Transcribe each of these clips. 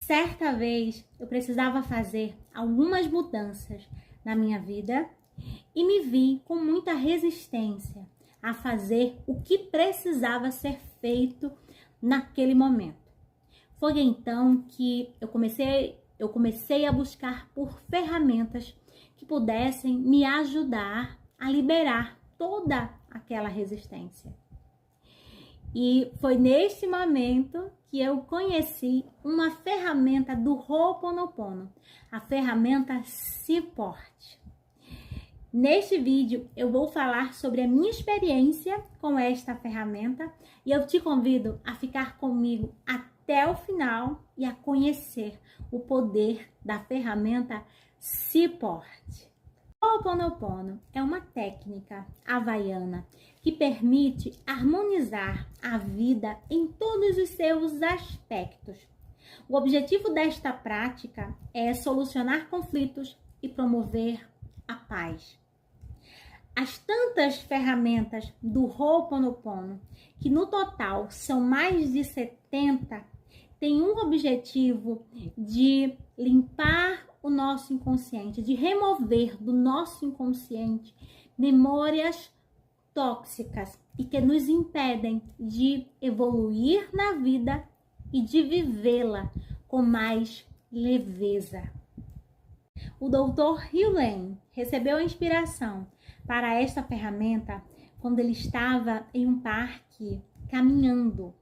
Certa vez eu precisava fazer algumas mudanças na minha vida e me vi com muita resistência a fazer o que precisava ser feito naquele momento. Foi então que eu comecei a buscar por ferramentas que pudessem me ajudar a liberar toda aquela resistência. E foi neste momento que eu conheci uma ferramenta do Ho'oponopono, a ferramenta Supporte. Neste vídeo eu vou falar sobre a minha experiência com esta ferramenta e eu te convido a ficar comigo até o final e a conhecer o poder da ferramenta Supporte. O Ho'oponopono é uma técnica havaiana que permite harmonizar a vida em todos os seus aspectos. O objetivo desta prática é solucionar conflitos e promover a paz. As tantas ferramentas do Ho'oponopono, que no total são mais de 70, têm um objetivo de limpar o nosso inconsciente, de remover do nosso inconsciente memórias tóxicas e que nos impedem de evoluir na vida e de vivê-la com mais leveza. O Dr. Heal Len recebeu a inspiração para esta ferramenta quando ele estava em um parque caminhando.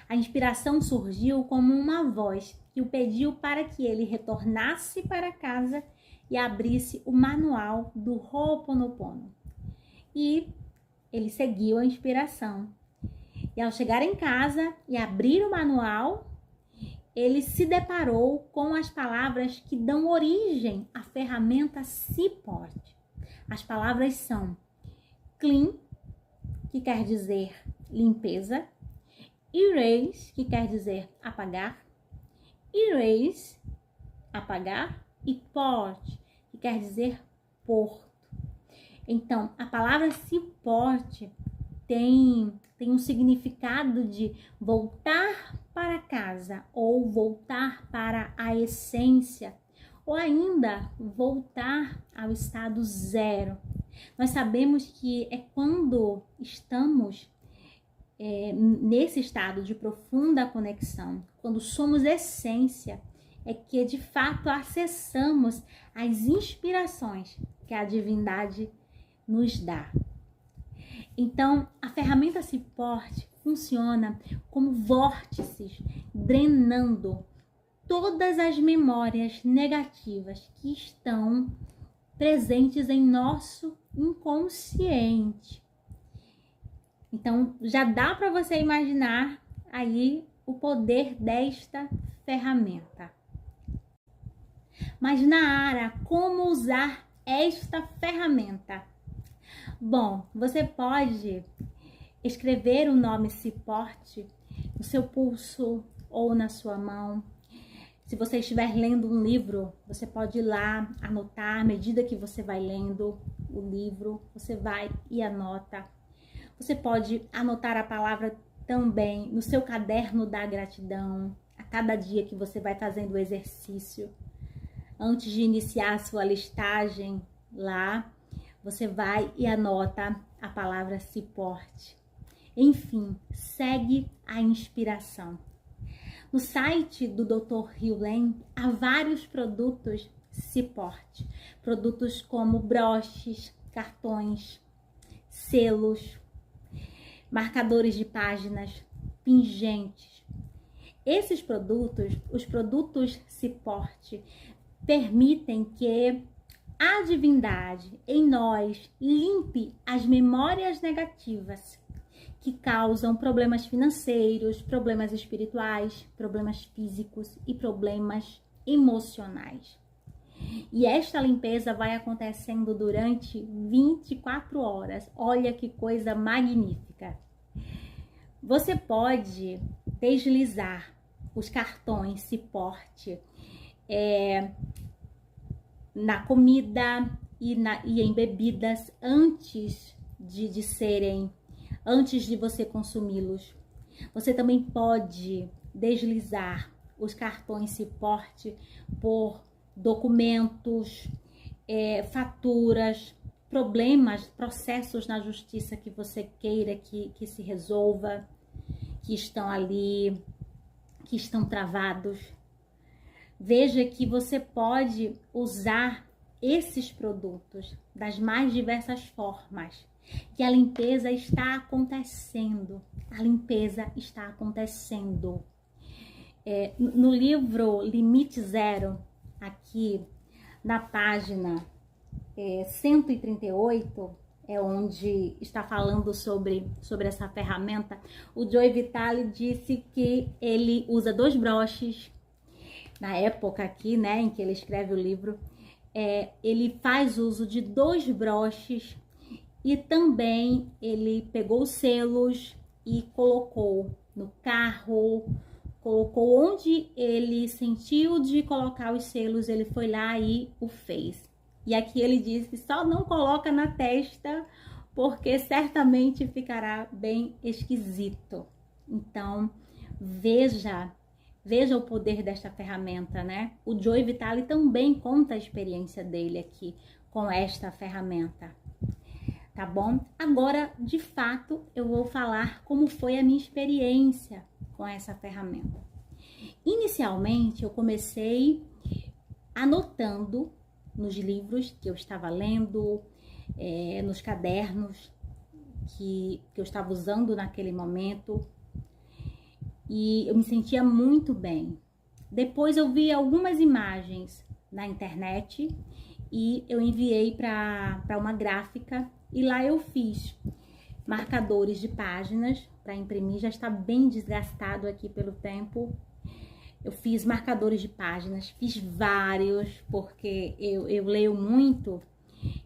A inspiração surgiu como uma voz que o pediu para que ele retornasse para casa e abrisse o manual do Ho'oponopono. E ele seguiu a inspiração. E ao chegar em casa e abrir o manual, ele se deparou com as palavras que dão origem à ferramenta Supporte. As palavras são clean, que quer dizer limpeza, erase, que quer dizer apagar, erase, apagar, e port, que quer dizer porto. Então, a palavra Supporte tem um significado de voltar para casa, ou voltar para a essência, ou ainda voltar ao estado zero. Nós sabemos que é quando estamos nesse estado de profunda conexão, quando somos essência, é que de fato acessamos as inspirações que a divindade nos dá. Então, a ferramenta Supporte funciona como vórtices, drenando todas as memórias negativas que estão presentes em nosso inconsciente. Então, já dá para você imaginar aí o poder desta ferramenta. Mas, Nara, como usar esta ferramenta? Bom, você pode escrever o nome Supporte no seu pulso ou na sua mão. Se você estiver lendo um livro, você pode ir lá anotar. À medida que você vai lendo o livro, você vai e anota. Você pode anotar a palavra também no seu caderno da gratidão, a cada dia que você vai fazendo o exercício. Antes de iniciar a sua listagem lá, você vai e anota a palavra Supporte. Enfim, segue a inspiração. No site do Dr. Heal Len há vários produtos Supporte. Produtos como broches, cartões, selos, marcadores de páginas, pingentes. Esses produtos, os produtos Supporte, permitem que a divindade em nós limpe as memórias negativas que causam problemas financeiros, problemas espirituais, problemas físicos e problemas emocionais. E esta limpeza vai acontecendo durante 24 horas. Olha que coisa magnífica. Você pode deslizar os cartões Supporte na comida e em bebidas antes de você consumi-los. Você também pode deslizar os cartões se porte por documentos, faturas, problemas, processos na justiça que você queira que se resolva, que estão ali, que estão travados. Veja que você pode usar esses produtos das mais diversas formas, que a limpeza está acontecendo. A limpeza está acontecendo. No livro Limite Zero, aqui na página 138, é onde está falando sobre essa ferramenta, o Joe Vitale disse que ele usa 2 broches. Na época aqui, né, em que ele escreve o livro, ele faz uso de 2 broches e também ele pegou os selos e colocou no carro, colocou onde ele sentiu de colocar os selos, ele foi lá e o fez. E aqui ele diz que só não coloca na testa, porque certamente ficará bem esquisito. Então, veja o poder desta ferramenta, né? O Joe Vitale também conta a experiência dele aqui com esta ferramenta, tá bom? Agora, de fato, eu vou falar como foi a minha experiência com essa ferramenta. Inicialmente, eu comecei anotando nos livros que eu estava lendo, nos cadernos que eu estava usando naquele momento, e eu me sentia muito bem. Depois eu vi algumas imagens na internet e eu enviei para uma gráfica, e lá eu fiz marcadores de páginas para imprimir. Já está bem desgastado aqui pelo tempo. Eu fiz marcadores de páginas, fiz vários, porque eu leio muito.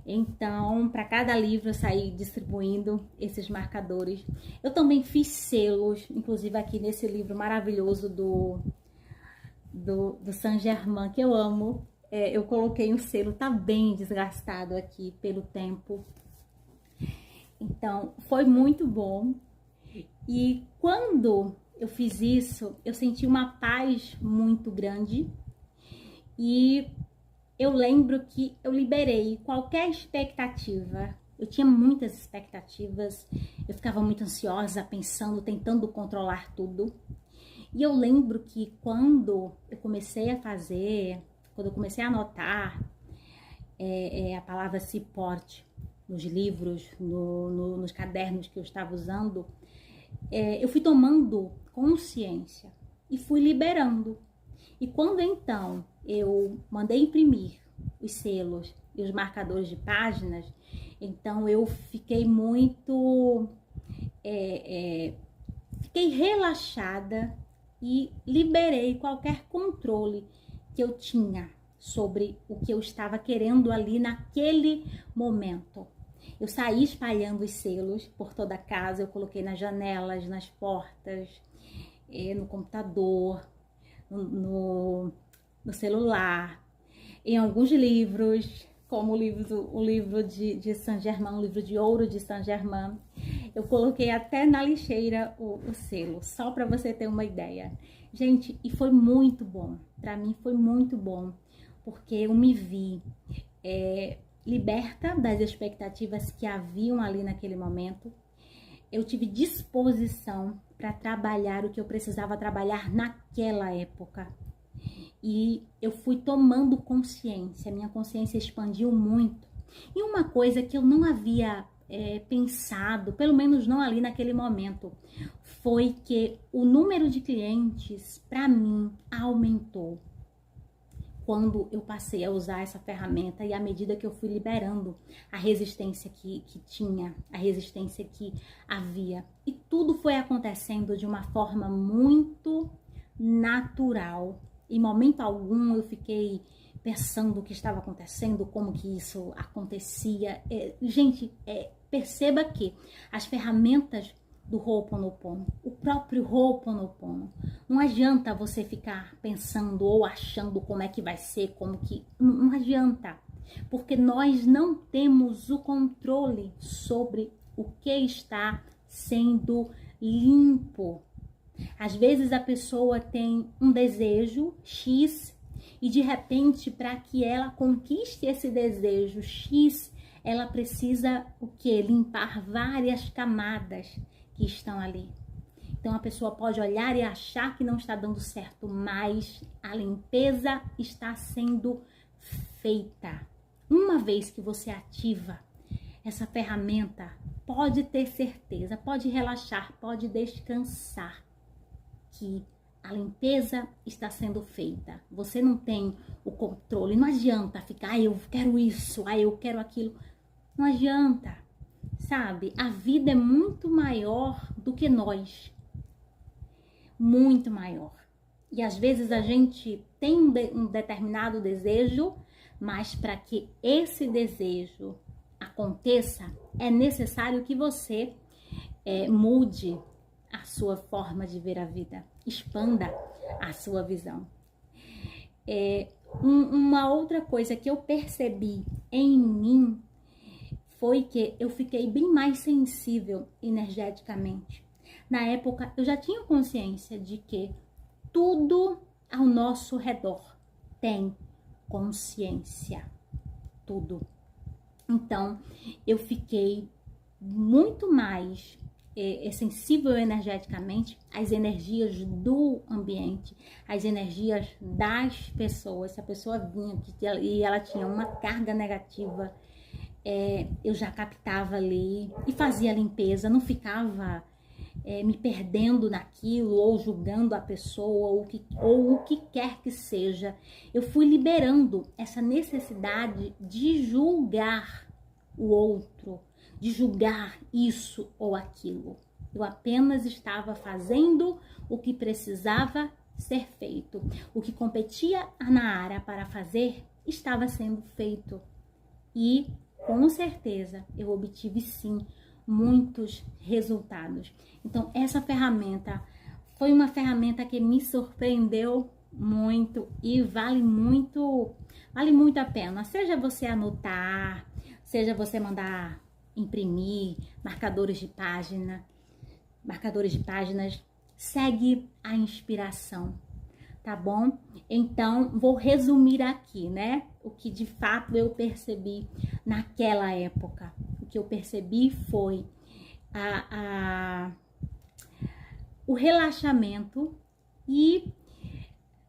Então, para cada livro eu saí distribuindo esses marcadores. Eu também fiz selos, inclusive aqui nesse livro maravilhoso do Saint-Germain, que eu amo. Eu coloquei um selo, tá bem desgastado aqui pelo tempo. Então, foi muito bom. E quando eu fiz isso, eu senti uma paz muito grande. E eu lembro que eu liberei qualquer expectativa. Eu tinha muitas expectativas, eu ficava muito ansiosa, pensando, tentando controlar tudo. E eu lembro que quando eu comecei a fazer, quando eu comecei a anotar a palavra se porte nos livros, nos cadernos que eu estava usando, eu fui tomando consciência e fui liberando. E quando então eu mandei imprimir os selos e os marcadores de páginas, então eu fiquei muito, fiquei relaxada e liberei qualquer controle que eu tinha sobre o que eu estava querendo ali naquele momento. Eu saí espalhando os selos por toda a casa, eu coloquei nas janelas, nas portas, no computador, no celular, em alguns livros, como o livro de Saint-Germain, o livro de ouro de Saint-Germain. Eu coloquei até na lixeira o selo, só para você ter uma ideia. Gente, e foi muito bom, para mim foi muito bom, porque eu me vi liberta das expectativas que haviam ali naquele momento. Eu tive disposição para trabalhar o que eu precisava trabalhar naquela época. E eu fui tomando consciência, minha consciência expandiu muito. E uma coisa que eu não havia pensado, pelo menos não ali naquele momento, foi que o número de clientes, para mim, aumentou quando eu passei a usar essa ferramenta, e à medida que eu fui liberando a resistência que tinha, a resistência que havia. E tudo foi acontecendo de uma forma muito natural. Em momento algum eu fiquei pensando o que estava acontecendo, como que isso acontecia. Gente, perceba que as ferramentas do Ho'oponopono, o próprio Ho'oponopono, não adianta você ficar pensando ou achando como é que vai ser, não adianta, porque nós não temos o controle sobre o que está sendo limpo. Às vezes a pessoa tem um desejo X e de repente, para que ela conquiste esse desejo X, ela precisa o quê? Limpar várias camadas que estão ali. Então a pessoa pode olhar e achar que não está dando certo, mas a limpeza está sendo feita. Uma vez que você ativa essa ferramenta, pode ter certeza, pode relaxar, pode descansar que a limpeza está sendo feita. Você não tem o controle, não adianta ficar, eu quero isso, eu quero aquilo. Não adianta, sabe? A vida é muito maior do que nós. Muito maior. E às vezes a gente tem um determinado desejo, mas para que esse desejo aconteça, é necessário que você mude a sua forma de ver a vida, expanda a sua visão. Uma outra coisa que eu percebi em mim foi que eu fiquei bem mais sensível energeticamente. Na época, eu já tinha consciência de que tudo ao nosso redor tem consciência. Tudo. Então, eu fiquei muito mais sensível energeticamente às energias do ambiente, às energias das pessoas. Se a pessoa vinha e ela tinha uma carga negativa, eu já captava ali e fazia a limpeza, não ficava me perdendo naquilo ou julgando a pessoa ou o que quer que seja. Eu fui liberando essa necessidade de julgar o outro, de julgar isso ou aquilo. Eu apenas estava fazendo o que precisava ser feito. O que competia na área para fazer estava sendo feito. E, com certeza, eu obtive sim muitos resultados. Então, essa ferramenta foi uma ferramenta que me surpreendeu muito e vale muito a pena. Seja você anotar, seja você mandar imprimir marcadores de páginas, segue a inspiração, tá bom? Então, vou resumir aqui, né? O que de fato eu percebi naquela época. O que eu percebi foi o relaxamento e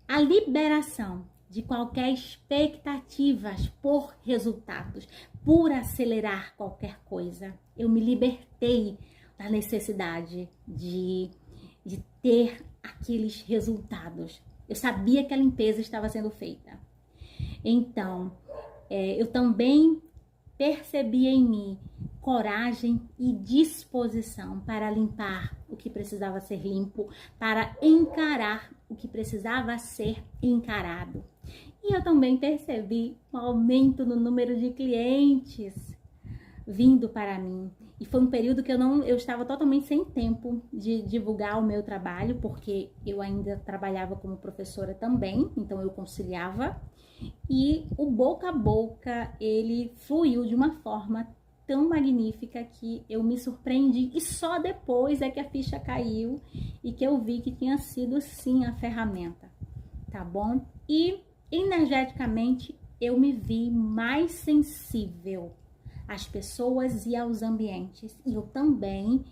a liberação de qualquer expectativas por resultados, por acelerar qualquer coisa. Eu me libertei da necessidade de ter aqueles resultados. Eu sabia que a limpeza estava sendo feita. Então, eu também percebi em mim coragem e disposição para limpar o que precisava ser limpo, para encarar o que precisava ser encarado. E eu também percebi um aumento no número de clientes vindo para mim. E foi um período que eu estava totalmente sem tempo de divulgar o meu trabalho, porque eu ainda trabalhava como professora também, então eu conciliava. E o boca a boca, ele fluiu de uma forma tão magnífica que eu me surpreendi. E só depois é que a ficha caiu e que eu vi que tinha sido sim a ferramenta, tá bom? E energeticamente eu me vi mais sensível às pessoas e aos ambientes. E eu também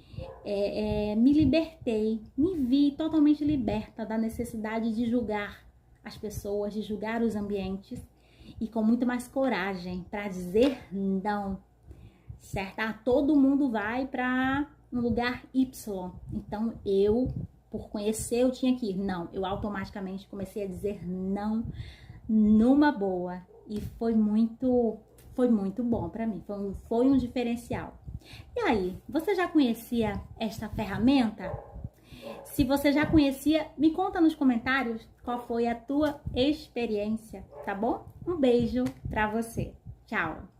me libertei, me vi totalmente liberta da necessidade de julgar as pessoas, de julgar os ambientes e com muito mais coragem para dizer não, certo? Todo mundo vai para um lugar Y, então eu, por conhecer, eu tinha que ir. Não, eu automaticamente comecei a dizer não numa boa e foi muito bom para mim, foi um diferencial. E aí, você já conhecia esta ferramenta? Se você já conhecia, me conta nos comentários qual foi a tua experiência, tá bom? Um beijo pra você. Tchau!